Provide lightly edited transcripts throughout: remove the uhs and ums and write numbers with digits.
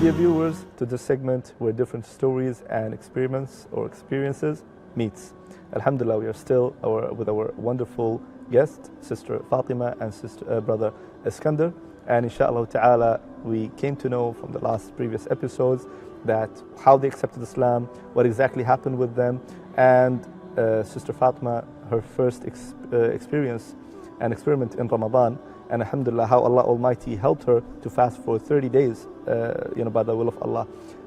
dear viewers, to this segment where different stories and experiences meets. Alhamdulillah, we are still with our wonderful guest, Sister Fatima and Brother Iskandar. And inshallah ta'ala, we came to know from the previous episodes that how they accepted Islam, what exactly happened with them, and Sister Fatima, her first experience and experiment in Ramadan, and alhamdulillah, how Allah Almighty helped her to fast for 30 days, by the will of Allah.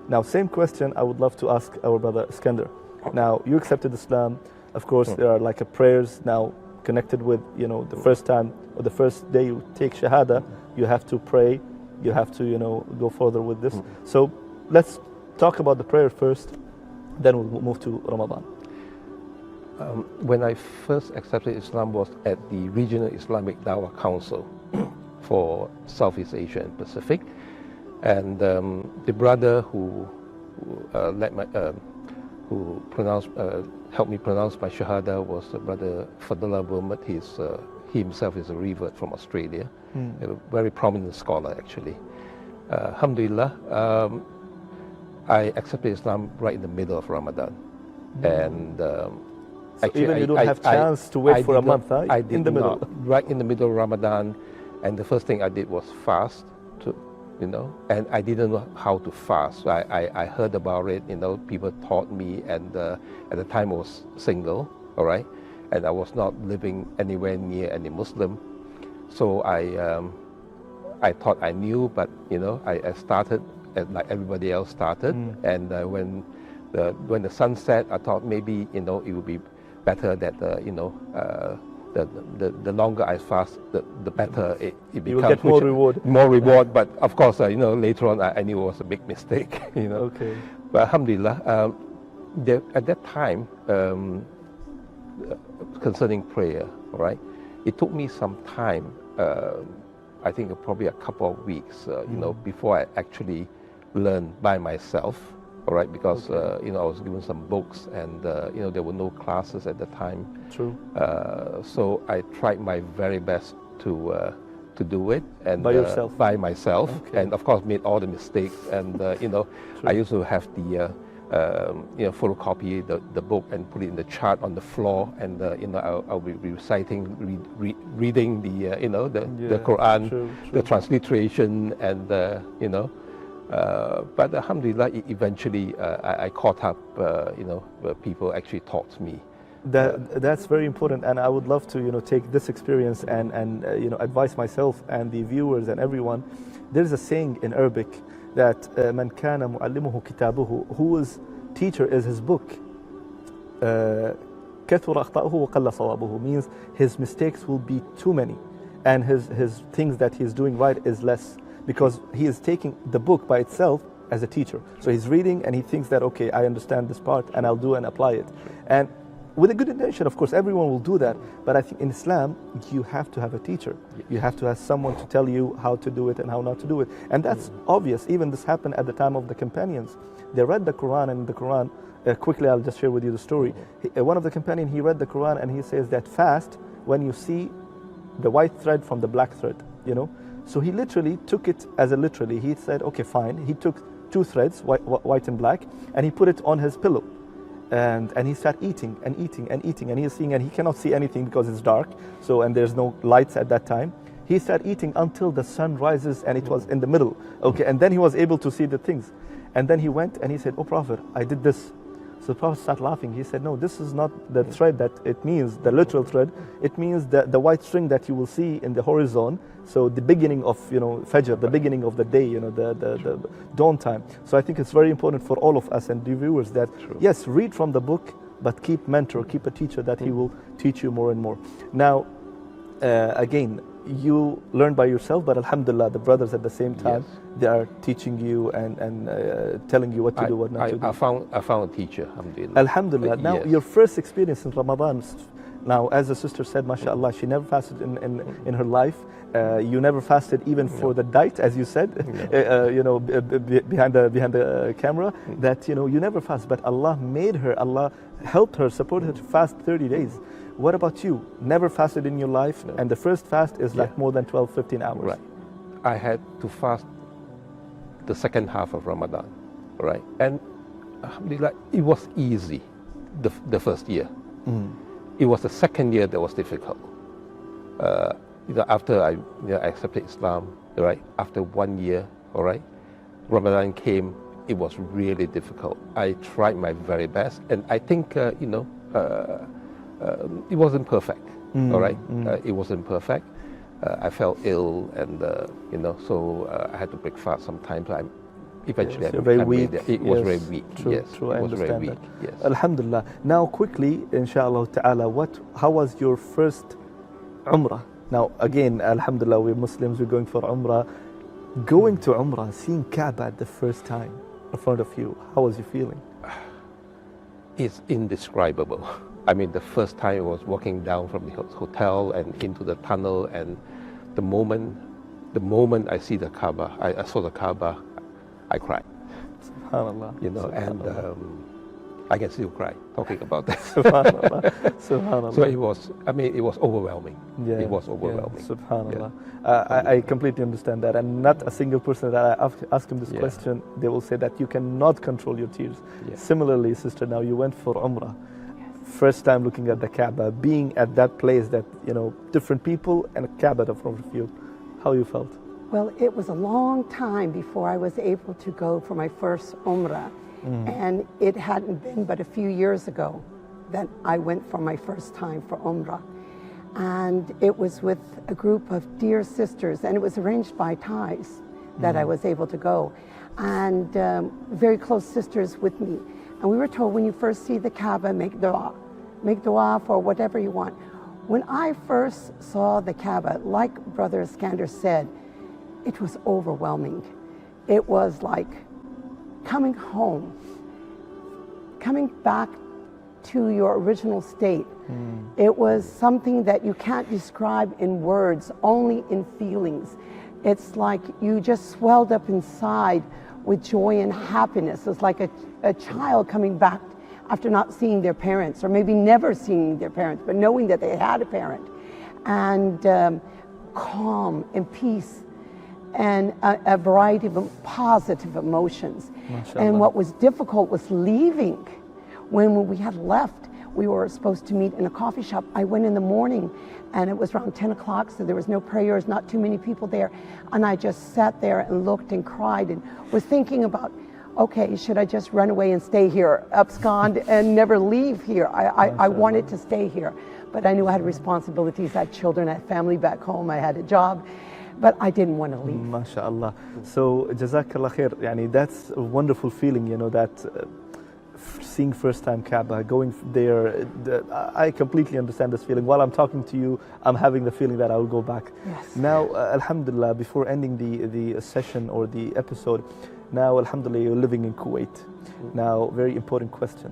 Now, same question I would love to ask our brother Iskandar. Now, you accepted Islam. Of course, there are like prayers now connected with, the first time or the first day you take Shahada, you have to pray, you have to, go further with this. So let's talk about the prayer first, then we'll move to Ramadan. When I first accepted Islam was at the Regional Islamic Dawah Council for Southeast Asia and Pacific, and the brother who helped me pronounce my Shahada was Brother Mohammad. He himself is a revert from Australia, a very prominent scholar actually. Alhamdulillah, I accepted Islam right in the middle of Ramadan, and actually, even you don't have chance to wait for a month, huh? I did in the middle. Right in the middle of Ramadan, and the first thing I did was fast, and I didn't know how to fast. So I heard about it, people taught me, and at the time I was single, all right, and I was not living anywhere near any Muslim. So I thought I knew, but I started like everybody else started, and when the sun set, I thought maybe it would be better that the longer I fast, the better it becomes. You will get more reward. More reward, but of course, later on I knew it was a big mistake. Okay. But alhamdulillah, at that time, concerning prayer, all right, it took me some time. I think probably a couple of weeks, before I actually learned by myself. All right, because I was given some books, and there were no classes at the time. True. So I tried my very best to do it, and by yourself. By myself, okay. And of course made all the mistakes. And I used to have the photocopy the book and put it in the chart on the floor, and I'll be reciting, reading the Quran, true. The transliteration, and but alhamdulillah, eventually I caught up. People actually taught me. That's very important, and I would love to take this experience and advise myself and the viewers and everyone. There's a saying in Arabic that "Man kana mu'allimuhu kitabuhu," whose teacher is his book. "Kathura akhta'uhu wa qalla sawabuhu," means his mistakes will be too many, and his things that he's doing right is less. Because he is taking the book by itself as a teacher. So he's reading and he thinks that, okay, I understand this part and I'll do and apply it. And with a good intention, of course, everyone will do that. But I think in Islam, you have to have a teacher. You have to have someone to tell you how to do it and how not to do it. And that's obvious. Even this happened at the time of the companions. They read the Quran, and in the Quran, quickly I'll just share with you the story. One of the companions, he read the Quran and he says that fast when you see the white thread from the black thread, So he literally took it as a literally. He said, okay, fine. He took two threads, white and black, and he put it on his pillow. And he started eating and eating and eating. And he's seeing, and he cannot see anything because it's dark. And there's no lights at that time. He started eating until the sun rises, and it was in the middle. Okay, and then he was able to see the things. And then he went and he said, oh Prophet, I did this. So the Prophet started laughing. He said, no, this is not the thread that it means, the literal thread. It means the white string that you will see in the horizon. So the beginning of, Fajr, the beginning of the day, the dawn time. So I think it's very important for all of us and the viewers that, yes, read from the book, but keep a teacher that he will teach you more and more. Now, again, you learn by yourself, but alhamdulillah, the brothers at the same time, they are teaching you and telling you what to do, what not to do. I found a teacher, alhamdulillah. Alhamdulillah. Now, your first experience in Ramadan, now, as the sister said, mashallah, she never fasted in her life. You never fasted even for the diet, as you said, behind the camera, that, you never fast. But Allah made her, Allah helped her, supported her to fast 30 days. What about you? Never fasted in your life, and the first fast is like more than 12, 15 hours. Right. I had to fast the second half of Ramadan, right? And alhamdulillah, it was easy the first year. It was the second year that was difficult. After I accepted Islam, right? After 1 year, all right, Ramadan came. It was really difficult. I tried my very best, and I think it wasn't perfect. All right, it wasn't perfect. I felt ill, and so I had to break fast sometimes. Eventually, yes, very weak. It was very weak. True, yes, true. it I was very understand weak. that. Yes. Alhamdulillah. Now, quickly, inshallah ta'ala, how was your first Umrah? Now, again, Alhamdulillah, we're Muslims. We're going for Umrah. Going to Umrah, seeing Kaaba the first time in front of you, how was you feeling? It's indescribable. I mean, the first time I was walking down from the hotel and into the tunnel, and the moment I see the Kaaba, I saw the Kaaba, I cried. Subhanallah. And I can still cry talking about that. Subhanallah. Subhanallah. So it was overwhelming. Yeah, it was overwhelming. Yeah, Subhanallah. Yeah. I completely understand that. And not a single person that I ask him this question, they will say that you cannot control your tears. Yeah. Similarly, sister, now you went for Umrah. First time looking at the Kaaba, being at that place that, different people and a Kaaba in front of you, how you felt? Well, it was a long time before I was able to go for my first Umrah. And it hadn't been but a few years ago that I went for my first time for Umrah. And it was with a group of dear sisters, and it was arranged by Thais that I was able to go. And very close sisters with me. And we were told, when you first see the Kaaba, make dua. Make dua for whatever you want. When I first saw the Kaaba, like Brother Iskandar said, it was overwhelming. It was like coming home, coming back to your original state. It was something that you can't describe in words, only in feelings. It's like you just swelled up inside with joy and happiness. It's like a child coming back after not seeing their parents, or maybe never seeing their parents, but knowing that they had a parent. And calm and peace and a variety of positive emotions. Mashallah. And what was difficult was leaving. When we had left, we were supposed to meet in a coffee shop. I went in the morning, and it was around 10 o'clock, so there was no prayers, not too many people there. And I just sat there and looked and cried and was thinking about, okay, should I just run away and stay here, abscond and never leave here? I wanted to stay here, but I knew I had responsibilities. I had children, I had family back home, I had a job, but I didn't want to leave. MashaAllah. So, Jazakallah khair. Yani, that's a wonderful feeling, that seeing first time Kaaba, going there. I completely understand this feeling. While I'm talking to you, I'm having the feeling that I will go back. Yes. Now, Alhamdulillah, before ending the session or the episode, now, Alhamdulillah, you're living in Kuwait. Now, very important question.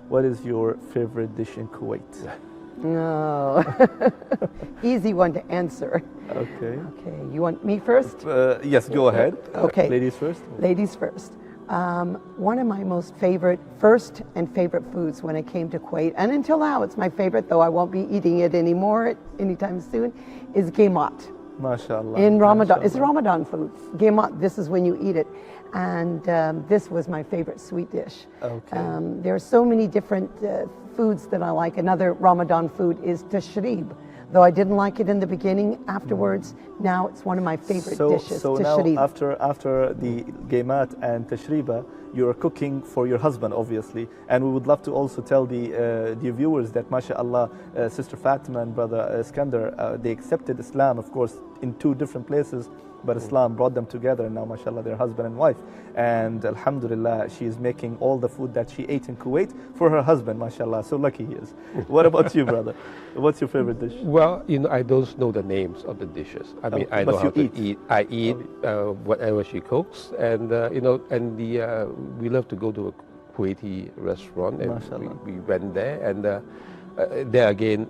What is your favorite dish in Kuwait? No. Easy one to answer. Okay. Okay, you want me first? Yes, go ahead. Okay. Ladies first. Ladies first. One of my most favorite foods when I came to Kuwait, and until now it's my favorite, though I won't be eating it anymore anytime soon, is gemat. MashaAllah. In Ramadan. MashaAllah. It's a Ramadan food. Gemat, this is when you eat it. And this was my favorite sweet dish. Okay. There are so many different foods that I like. Another Ramadan food is tashrib. Though I didn't like it in the beginning, afterwards, now it's one of my favorite dishes. So now, tashrib. after the gemat and tashriba, you're cooking for your husband, obviously. And we would love to also tell the viewers that, mashallah, Sister Fatima and Brother Iskandar, they accepted Islam, of course, in two different places, but Islam brought them together, and now, mashallah, they're husband and wife. And alhamdulillah, she is making all the food that she ate in Kuwait for her husband, mashallah. So lucky he is. What about you, brother? What's your favorite dish? Well, I don't know the names of the dishes. I mean, I know how to eat. I eat whatever she cooks, and we love to go to a Kuwaiti restaurant, and we went there, and there again,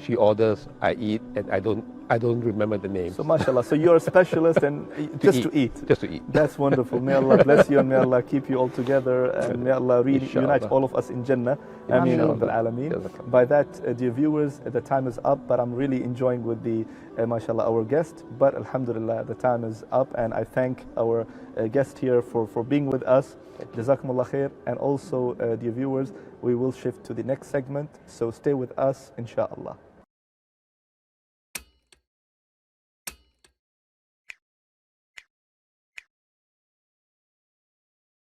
she orders, I eat, and I don't I don't remember the name. So mashallah, so you're a specialist and just to eat. Just to eat. That's wonderful. May Allah bless you and may Allah keep you all together and may Allah really Inshallah. unite all of us in Jannah. Ameen ya Rabbil Alameen. Jazakallah. By that, dear viewers, the time is up, but I'm really enjoying with the, mashallah, our guest. But alhamdulillah, the time is up and I thank our guest here for being with us. Jazakumullah khair. And also, dear viewers, we will shift to the next segment. So stay with us, inshallah.